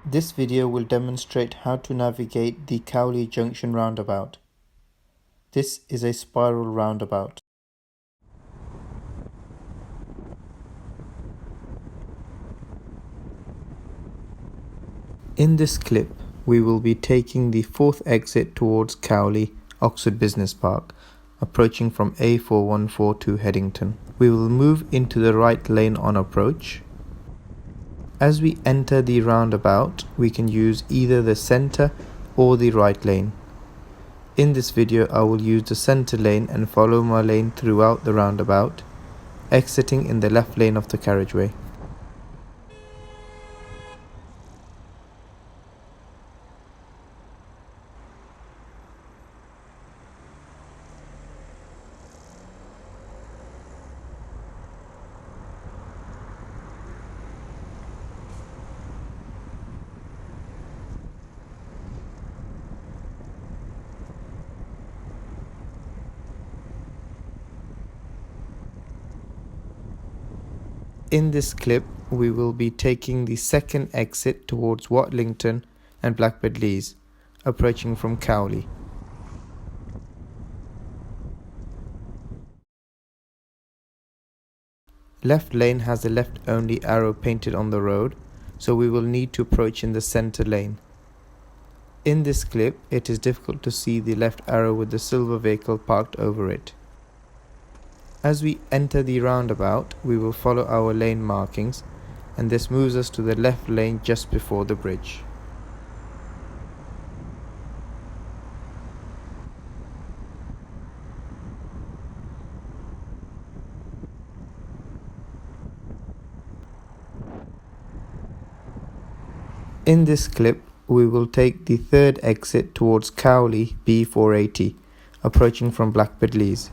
This video will demonstrate how to navigate the Cowley Junction roundabout. This is a spiral roundabout. In this clip, we will be taking the fourth exit towards Cowley, Oxford Business Park, approaching from A4142 Headington. We will move into the right lane on approach. As we enter the roundabout, we can use either the center or the right lane. In this video, I will use the center lane and follow my lane throughout the roundabout, exiting in the left lane of the carriageway. In this clip, we will be taking the second exit towards Watlington and Blackbird Leys, approaching from Cowley. Left lane has the left only arrow painted on the road, so we will need to approach in the center lane. In this clip, it is difficult to see the left arrow with the silver vehicle parked over it. As we enter the roundabout, we will follow our lane markings, and this moves us to the left lane just before the bridge. In this clip, we will take the third exit towards Cowley B480, approaching from Blackbird Leys.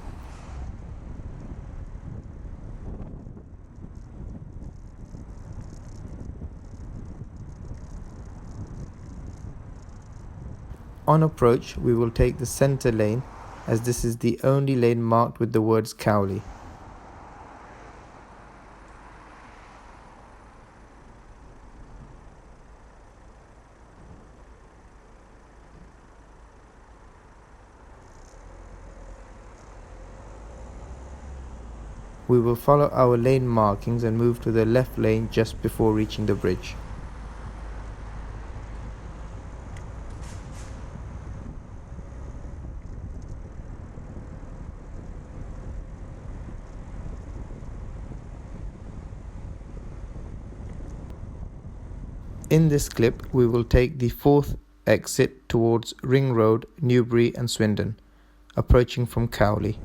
On approach, we will take the center lane, as this is the only lane marked with the words Cowley. We will follow our lane markings and move to the left lane just before reaching the bridge. In this clip, we will take the fourth exit towards Ring Road, Newbury and Swindon, approaching from Cowley.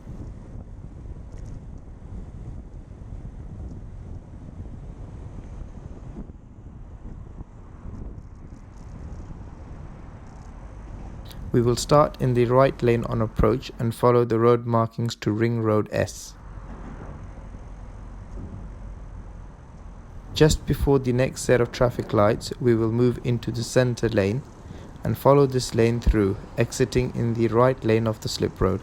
We will start in the right lane on approach and follow the road markings to Ring Road S. Just before the next set of traffic lights, we will move into the center lane and follow this lane through, exiting in the right lane of the slip road.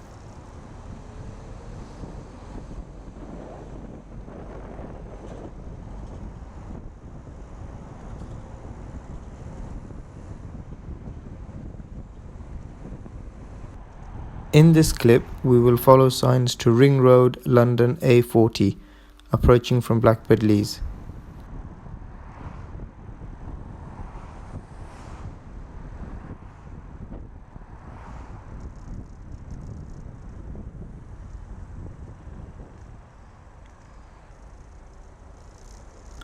In this clip, we will follow signs to Ring Road, London A40, approaching from Blackbird Leys.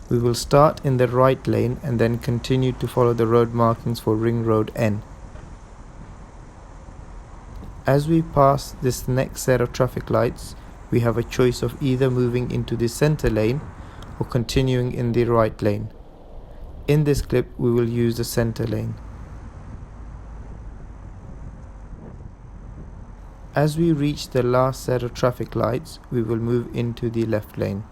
We will start in the right lane and then continue to follow the road markings for Ring Road N. As we pass this next set of traffic lights, we have a choice of either moving into the center lane or continuing in the right lane. In this clip, we will use the center lane. As we reach the last set of traffic lights, we will move into the left lane.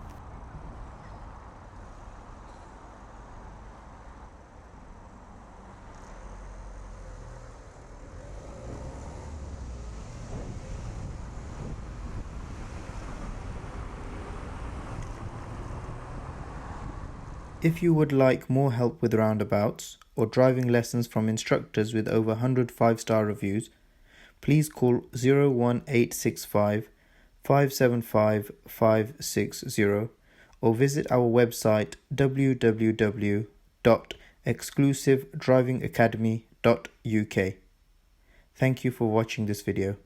If you would like more help with roundabouts or driving lessons from instructors with over 100 5-star reviews, please call 01865 575 560 or visit our website www.exclusivedrivingacademy.uk. Thank you for watching this video.